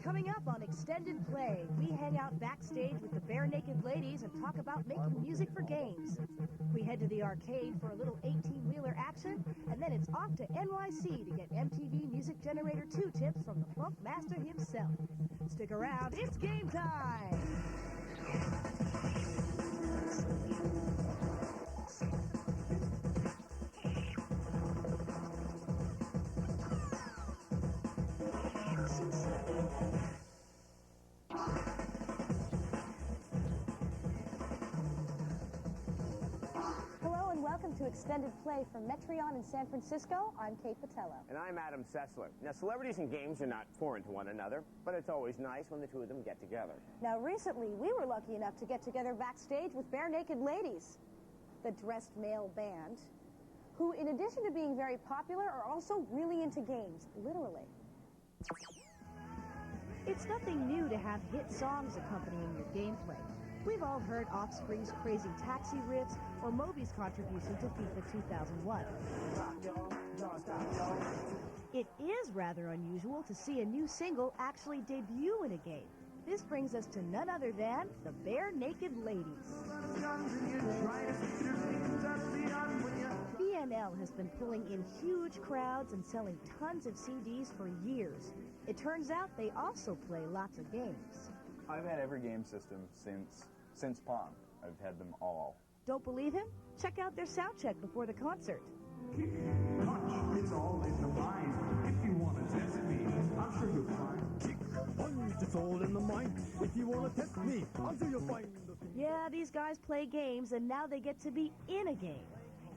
Coming up on Extended Play, we hang out backstage with the Bare Naked Ladies and talk about making music for games. We head to the arcade for a little 18-wheeler action, and then it's off to NYC to get MTV Music Generator 2 tips from the Funk Master himself. Stick around, it's game time! Welcome to Extended Play from Metreon in San Francisco. I'm Kate Patello. And I'm Adam Sessler. Now, celebrities and games are not foreign to one another, but it's always nice when the two of them get together. Now, recently, we were lucky enough to get together backstage with Bare Naked Ladies, the dressed male band, who, in addition to being very popular, are also really into games, literally. It's nothing new to have hit songs accompanying your gameplay. We've all heard Offspring's Crazy Taxi riffs or Moby's contribution to FIFA 2001. It is rather unusual to see a new single actually debut in a game. This brings us to none other than the Bare Naked Ladies. BNL has been pulling in huge crowds and selling tons of CDs for years. It turns out they also play lots of games. I've had every game system since Pong. I've had them all. Don't believe him? Check out their sound check before the concert. Punch, it's all in the mind. If you want to test me, I'm sure you'll find. Punch, it's all in the mind. If you want to test me, I'm sure you'll find. Yeah, these guys play games, and now they get to be in a game.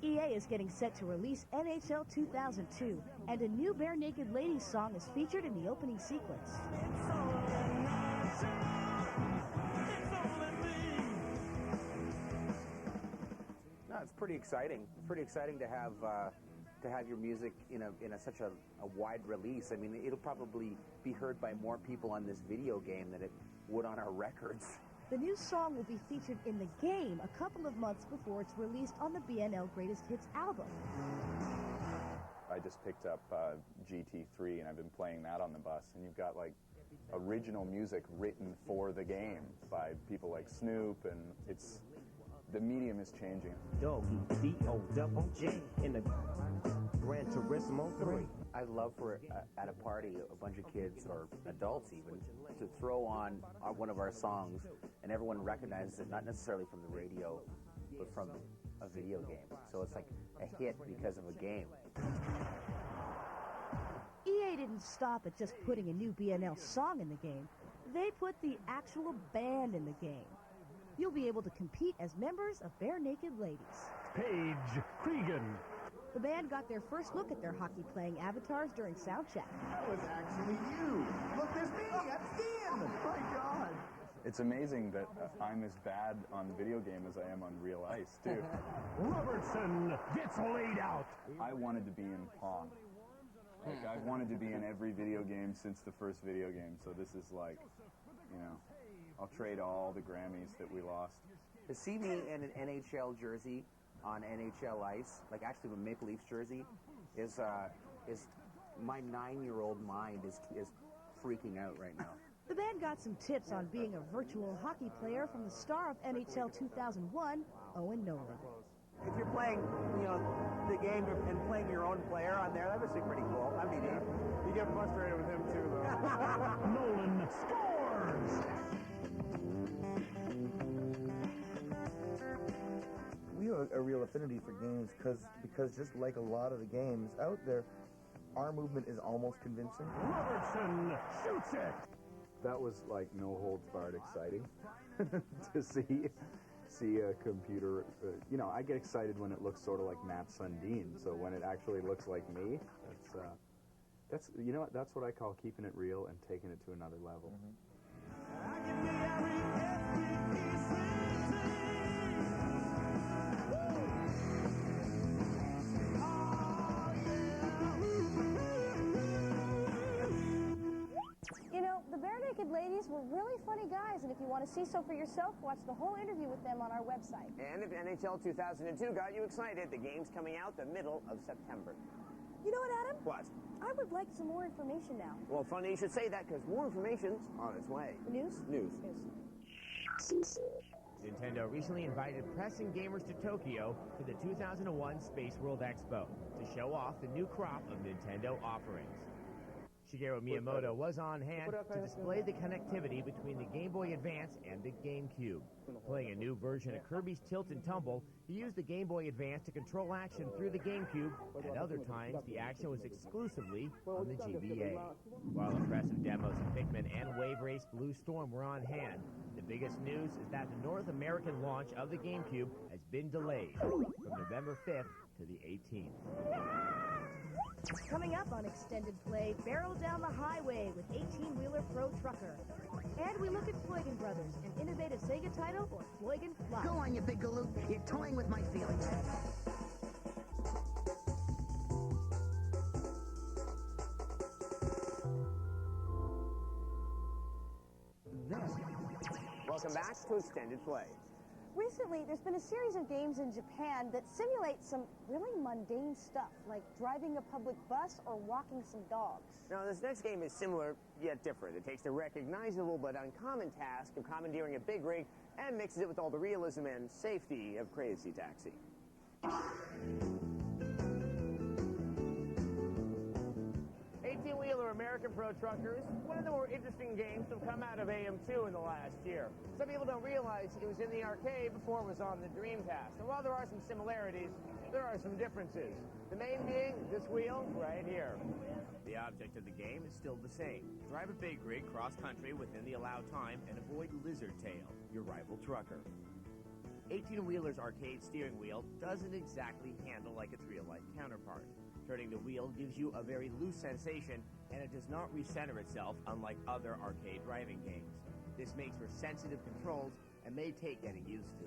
EA is getting set to release NHL 2002, and a new Bare Naked Ladies song is featured in the opening sequence. No, it's pretty exciting. It's pretty exciting to have your music in such a wide release. I mean, it'll probably be heard by more people on this video game than it would on our records. The new song will be featured in the game a couple of months before it's released on the BNL Greatest Hits album. I just picked up GT3 and I've been playing that on the bus, and you've got like original music written for the game by people like Snoop, and the medium is changing. Doggy, D-O-double-G in the Gran Turismo 3. I'd love for at a party a bunch of kids or adults even to throw on one of our songs and everyone recognizes it, not necessarily from the radio but from a video game. So it's like a hit because of a game. EA didn't stop at just putting a new BNL song in the game. They put the actual band in the game. You'll be able to compete as members of Bare Naked Ladies. Paige Cregan. The band got their first look at their hockey-playing avatars during soundcheck. That was actually you. Look, there's me. I'm Stan. My God. It's amazing that I'm as bad on the video game as I am on real ice, too. Robertson gets laid out. I wanted to be in Pong. Like, I've wanted to be in every video game since the first video game, so this is like, I'll trade all the Grammys that we lost. To see me in an NHL jersey on NHL ice, like actually a Maple Leafs jersey, is my 9-year-old mind is freaking out right now. The band got some tips on being a virtual hockey player from the star of NHL 2001, Owen Nolan. If you're playing, the game and playing your own player on there, that would seem pretty cool. That'd be neat. You get frustrated with him too, though. Nolan scores. We have a real affinity for games because just like a lot of the games out there, our movement is almost convincing. Robertson shoots it. That was like no holds barred exciting to see a computer. I get excited when it looks sort of like Matt Sundin. So when it actually looks like me, that's that's what I call keeping it real and taking it to another level. The Bare Naked Ladies were really funny guys, and if you want to see so for yourself, watch the whole interview with them on our website. And if NHL 2002 got you excited, the game's coming out the middle of September. You know what, Adam? What? I would like some more information now. Well, funny you should say that, because more information's on its way. News? News. Nintendo recently invited press and gamers to Tokyo for the 2001 Space World Expo to show off the new crop of Nintendo offerings. Shigeru Miyamoto was on hand to display the connectivity between the Game Boy Advance and the GameCube. Playing a new version of Kirby's Tilt and Tumble, he used the Game Boy Advance to control action through the GameCube. At other times, the action was exclusively on the GBA. While impressive demos of Pikmin and Wave Race Blue Storm were on hand, the biggest news is that the North American launch of the GameCube has been delayed from November 5th to the 18th. Coming up on Extended Play, barrel down the highway with 18-wheeler Pro Trucker. And we look at Floygan Brothers, an innovative Sega title, or Floygan Flop. Go on, you big galoot. You're toying with my feelings. Welcome back to Extended Play. Recently, there's been a series of games in Japan that simulate some really mundane stuff, like driving a public bus or walking some dogs. Now, this next game is similar, yet different. It takes the recognizable but uncommon task of commandeering a big rig and mixes it with all the realism and safety of Crazy Taxi. 18-wheeler American Pro Trucker is one of the more interesting games to have come out of AM2 in the last year. Some people don't realize it was in the arcade before it was on the Dreamcast. And while there are some similarities, there are some differences. The main being this wheel right here. The object of the game is still the same. Drive a big rig cross-country within the allowed time and avoid Lizard Tail, your rival trucker. 18-wheeler's arcade steering wheel doesn't exactly handle like its real-life counterpart. Turning the wheel gives you a very loose sensation, and it does not recenter itself, unlike other arcade driving games. This makes for sensitive controls and may take getting used to.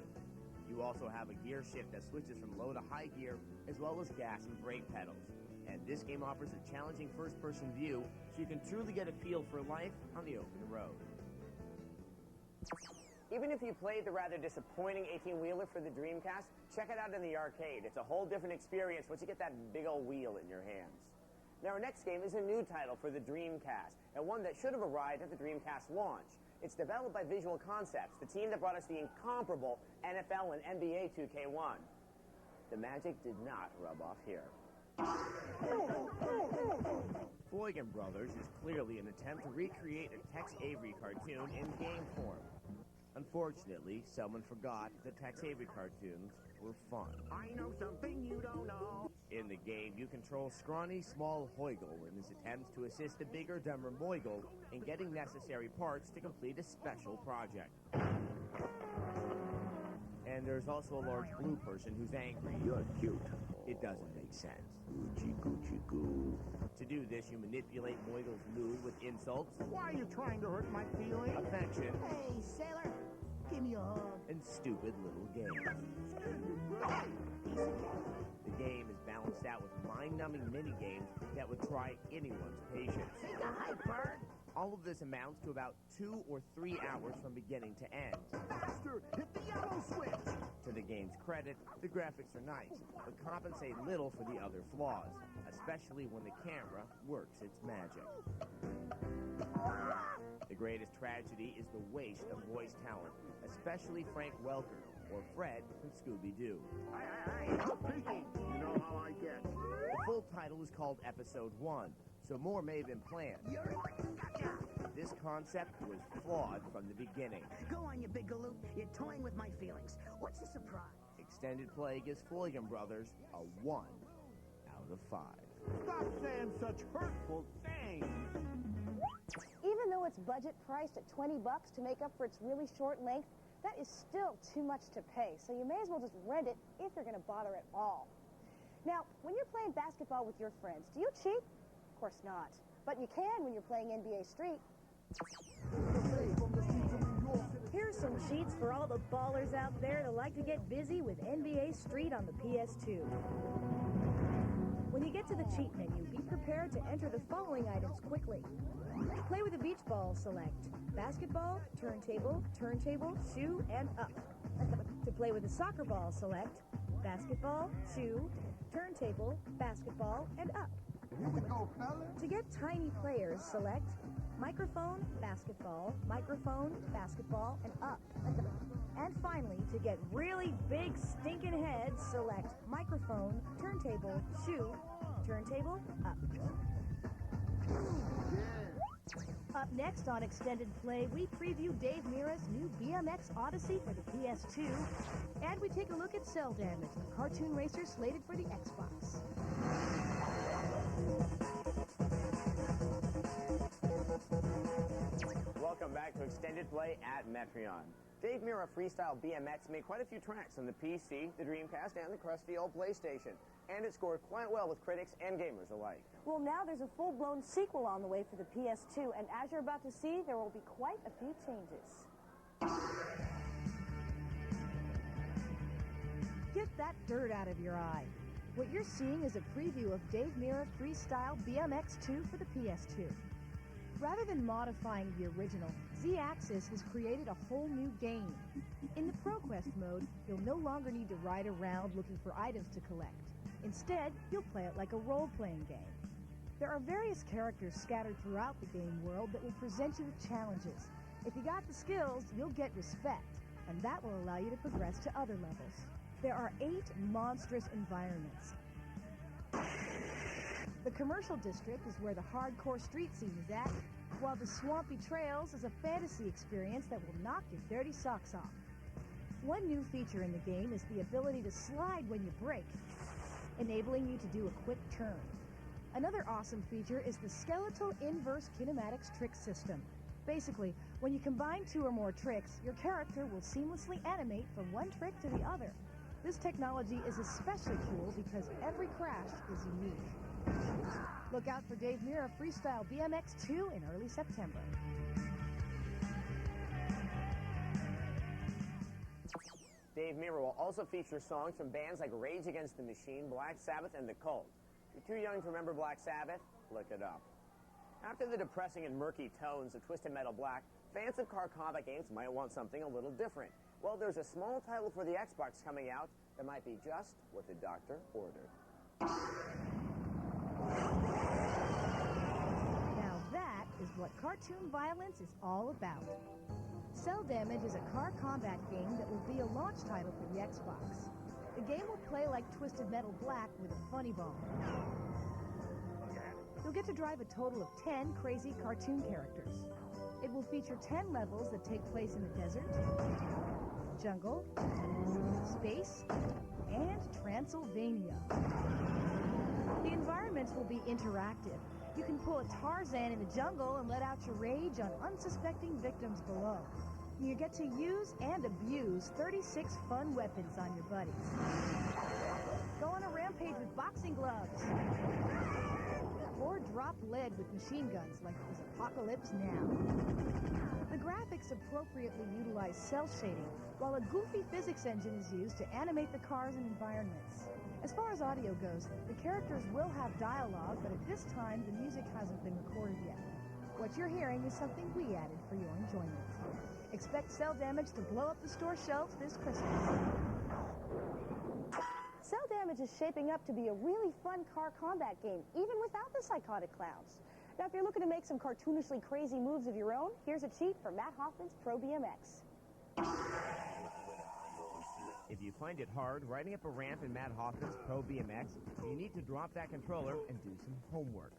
You also have a gear shift that switches from low to high gear, as well as gas and brake pedals. And this game offers a challenging first-person view, so you can truly get a feel for life on the open road. Even if you played the rather disappointing 18-wheeler for the Dreamcast, check it out in the arcade. It's a whole different experience once you get that big old wheel in your hands. Now, our next game is a new title for the Dreamcast, and one that should have arrived at the Dreamcast launch. It's developed by Visual Concepts, the team that brought us the incomparable NFL and NBA 2K1. The magic did not rub off here. Floygan Brothers is clearly an attempt to recreate a Tex Avery cartoon in game form. Unfortunately, someone forgot that Tex Avery cartoons were fun. I know something you don't know. In the game, you control scrawny, small Hoigel in his attempts to assist the bigger, dumber Moigel in getting necessary parts to complete a special project. And there's also a large blue person who's angry. You're cute. It doesn't make sense. Gucci, Gucci, goo. To do this, you manipulate Moigel's mood with insults, Why are you trying to hurt my feelings? affection, Hey, sailor, give me a hug. and stupid little games. The game is balanced out with mind-numbing mini-games that would try anyone's patience. Take a hike, bird. All of this amounts to about 2 or 3 hours from beginning to end. Faster, hit the yellow switch. To the game's credit, the graphics are nice, but compensate little for the other flaws, especially when the camera works its magic. The greatest tragedy is the waste of voice talent, especially Frank Welker, or Fred from Scooby-Doo. Hey, speaking. You know how I get. The full title is called Episode 1, so more may have been planned. Gotcha. This concept was flawed from the beginning. Go on, you big galoot. You're toying with my feelings. What's the surprise? Extended Play gives Floygan Brothers a 1 out of 5. Stop saying such hurtful things. Even though it's budget priced at $20 to make up for its really short length, that is still too much to pay, so you may as well just rent it if you're going to bother at all. Now, when you're playing basketball with your friends, do you cheat? Of course not. But you can when you're playing NBA Street. Here's some cheats for all the ballers out there that like to get busy with NBA Street on the PS2. When you get to the cheat menu, be prepared to enter the following items quickly. Play with a beach ball, select basketball, turntable, turntable, shoe, and up. To play with a soccer ball, select basketball, shoe, turntable, basketball, and up. Here we go, fellas. To get tiny players, select microphone, basketball, and up. And finally, to get really big stinking heads, select microphone, turntable, shoe, turntable, up. Up next on Extended Play, we preview Dave Mirra's new BMX Odyssey for the PS2, and we take a look at Cell Damage, a cartoon racer slated for the Xbox. Welcome back to Extended Play at Metreon. Dave Mirra Freestyle BMX made quite a few tracks on the PC, the Dreamcast, and the crusty old PlayStation, and it scored quite well with critics and gamers alike. Well, now there's a full-blown sequel on the way for the PS2, and as you're about to see, there will be quite a few changes. Get that dirt out of your eye. What you're seeing is a preview of Dave Mirra Freestyle BMX 2 for the PS2. Rather than modifying the original, Z-Axis has created a whole new game. In the ProQuest mode, you'll no longer need to ride around looking for items to collect. Instead, you'll play it like a role-playing game. There are various characters scattered throughout the game world that will present you with challenges. If you got the skills, you'll get respect, and that will allow you to progress to other levels. There are 8 monstrous environments. The commercial district is where the hardcore street scene is at, while the swampy trails is a fantasy experience that will knock your dirty socks off. One new feature in the game is the ability to slide when you brake, enabling you to do a quick turn. Another awesome feature is the skeletal inverse kinematics trick system. Basically, when you combine 2 or more tricks, your character will seamlessly animate from one trick to the other. This technology is especially cool because every crash is unique. Look out for Dave Mirra Freestyle BMX 2 in early September. Dave Mirra will also feature songs from bands like Rage Against the Machine, Black Sabbath, and The Cult. If you're too young to remember Black Sabbath, look it up. After the depressing and murky tones of Twisted Metal Black, fans of car combat games might want something a little different. Well, there's a small title for the Xbox coming out that might be just what the doctor ordered. Now that is what cartoon violence is all about. Cell Damage is a car combat game that will be a launch title for the Xbox. The game will play like Twisted Metal Black with a funny bone. You'll get to drive a total of 10 crazy cartoon characters. It will feature 10 levels that take place in the desert, jungle, space, and Transylvania. The environments will be interactive. You can pull a Tarzan in the jungle and let out your rage on unsuspecting victims below. You get to use and abuse 36 fun weapons on your buddies. Go on a rampage with boxing gloves. Or drop lead with machine guns like it was Apocalypse Now. The graphics appropriately utilize cell shading, while a goofy physics engine is used to animate the cars and environments. As far as audio goes, the characters will have dialogue, but at this time, the music hasn't been recorded yet. What you're hearing is something we added for your enjoyment. Expect Cell Damage to blow up the store shelves this Christmas. Cell Damage is shaping up to be a really fun car combat game, even without the psychotic clowns. Now, if you're looking to make some cartoonishly crazy moves of your own, here's a cheat for Matt Hoffman's Pro BMX. If you find it hard riding up a ramp in Matt Hoffman's Pro BMX, you need to drop that controller and do some homework.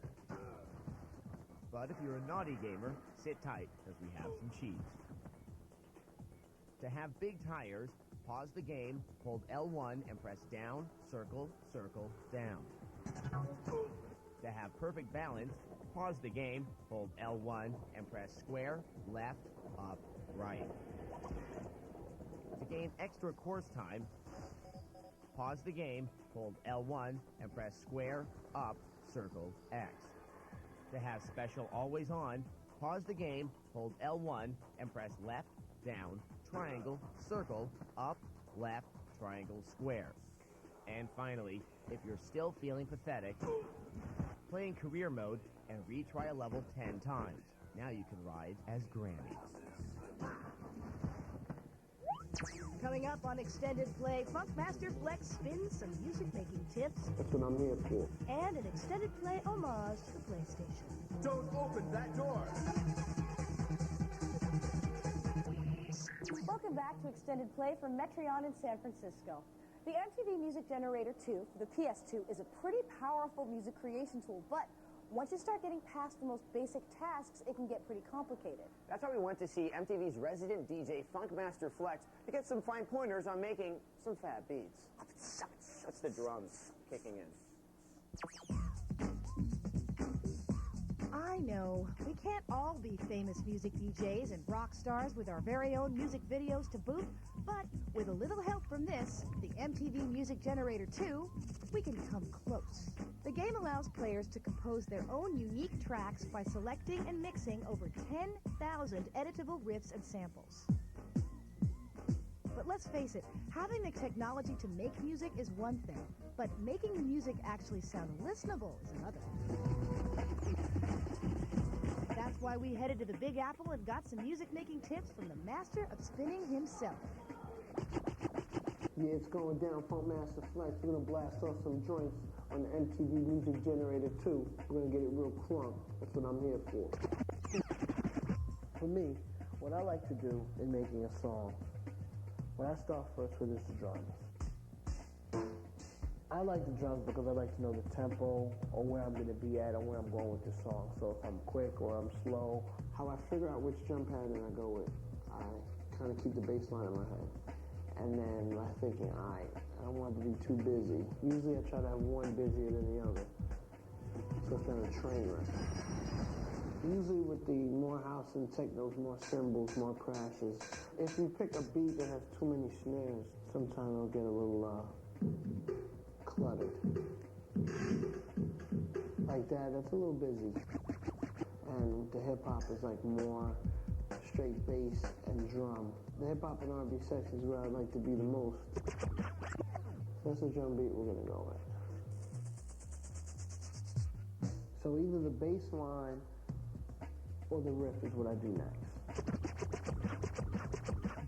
But if you're a naughty gamer, sit tight, because we have some cheats. To have big tires, pause the game, hold L1, and press down, circle, circle, down. To have perfect balance, pause the game, hold L1, and press square, left, up, right. To gain extra course time, pause the game, hold L1, and press square, up, circle, X. To have special always on, pause the game, hold L1, and press left, down, triangle, circle, up, left, triangle, square. And finally, if you're still feeling pathetic, play in career mode and retry a level 10 times. Now you can ride as Granny. Coming up on Extended Play, Funkmaster Flex spins some music-making tips. That's what I'm here for. And an Extended Play homage to the PlayStation. Don't open that door. Welcome back to Extended Play from Metreon in San Francisco. The MTV Music Generator 2 for the PS2 is a pretty powerful music creation tool, but once you start getting past the most basic tasks, it can get pretty complicated. That's why we went to see MTV's resident DJ, Funkmaster Flex, to get some fine pointers on making some fat beats. That's the drums kicking in. I know, we can't all be famous music DJs and rock stars with our very own music videos to boot, but with a little help from this, the MTV Music Generator 2, we can come close. The game allows players to compose their own unique tracks by selecting and mixing over 10,000 editable riffs and samples. But let's face it, having the technology to make music is one thing, but making the music actually sound listenable is another. That's why we headed to the Big Apple and got some music-making tips from the master of spinning himself. Yeah, it's going down, Funkmaster Flex. We're going to blast off some joints on the MTV Music Generator 2. We're going to get it real crunk. That's what I'm here for. For me, what I like to do in making a song, what I start first with is the drums. I like the drums because I like to know the tempo or where I'm going to be at or where I'm going with the song. So if I'm quick or I'm slow, how I figure out which drum pattern I go with, I kind of keep the bass line in my head. And then I'm thinking, I don't want it to be too busy. Usually I try to have one busier than the other. So it's not a train wreck. Usually with the more house and technos, more cymbals, more crashes. If you pick a beat that has too many snares, sometimes it'll get a little cluttered. Like that, that's a little busy. And the hip-hop is like more straight bass and drum. The hip-hop and R&B section is where I like to be the most. So that's the drum beat we're gonna go with. So either the bass line or the riff is what I do next.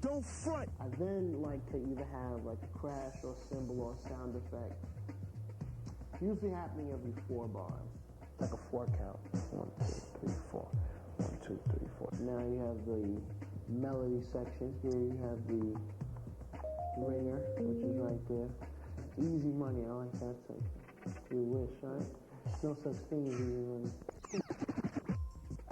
Don't front. I then like to either have like a crash or cymbal or sound effect. Usually happening every 4 bars. Like a 4 count. 1, 2, 3, 4. 1, 2, 3, 4. Now you have the melody section. Here you have the ringer, which is right there. Easy money, I like that section. You wish, right? No such thing as easy money.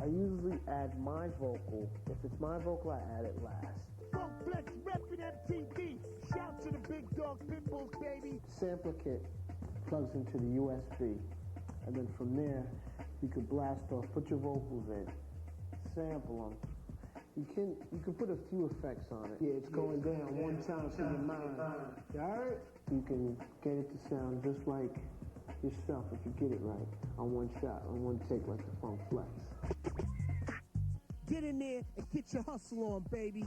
I usually add my vocal. If it's my vocal, I add it last. Funk Flex reppin' MTV. Shout to the big dog Pitbulls, baby. Sampler kit plugs into the USB, and then from there you can blast off, put your vocals in, sample them. You can put a few effects on it. Yeah, it's going down one time for your mind. Alright? You can get it to sound just like yourself if you get it right on one shot, on one take, like the Funk Flex. Get in there and get your hustle on, baby.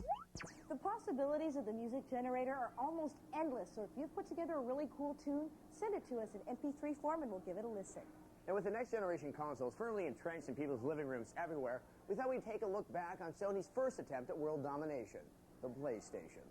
The possibilities of the music generator are almost endless, so if you've put together a really cool tune, send it to us in MP3 form and we'll give it a listen. And with the next generation consoles firmly entrenched in people's living rooms everywhere, we thought we'd take a look back on Sony's first attempt at world domination, the PlayStation.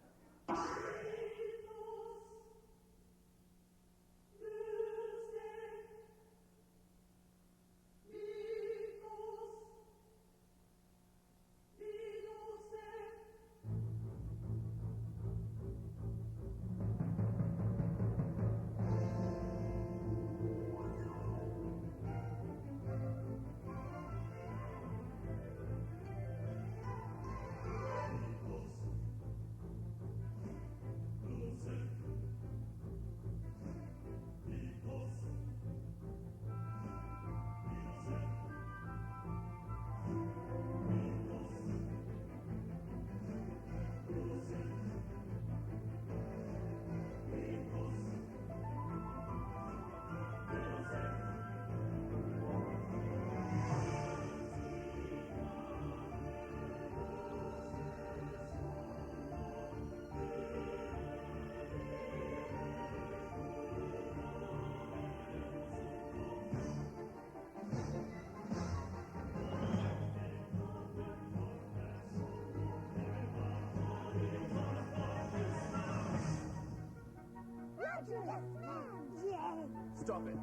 stop it.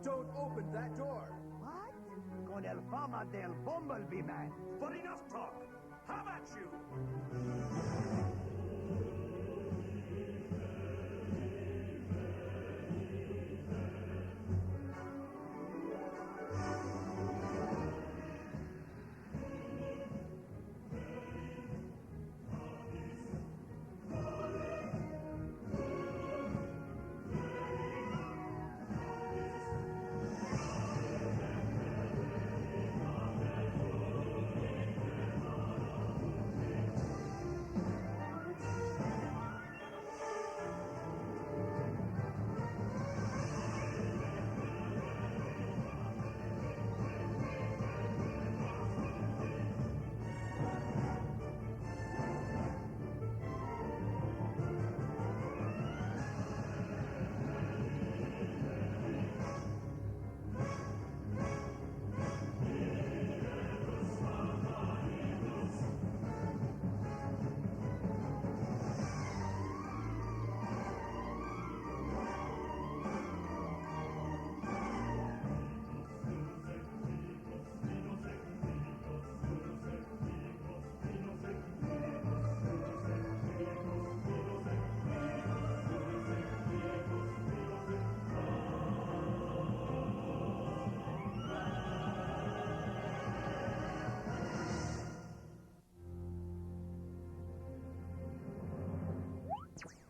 Don't open that door. What? Con el fama del Bumblebee Man. But enough talk. How about you?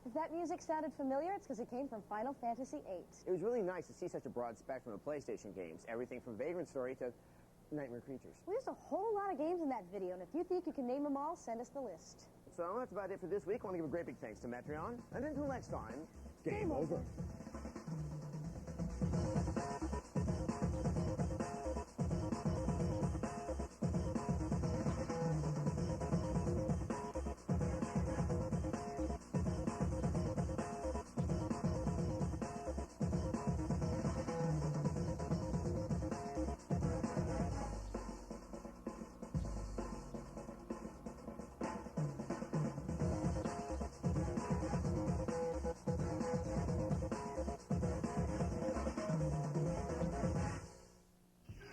If that music sounded familiar, it's because it came from Final Fantasy VIII. It was really nice to see such a broad spectrum of PlayStation games, everything from Vagrant Story to Nightmare Creatures. Well, there's a whole lot of games in that video, and if you think you can name them all, send us the list. So that's about it for this week. I want to give a great big thanks to Metreon. And until next time, Game over.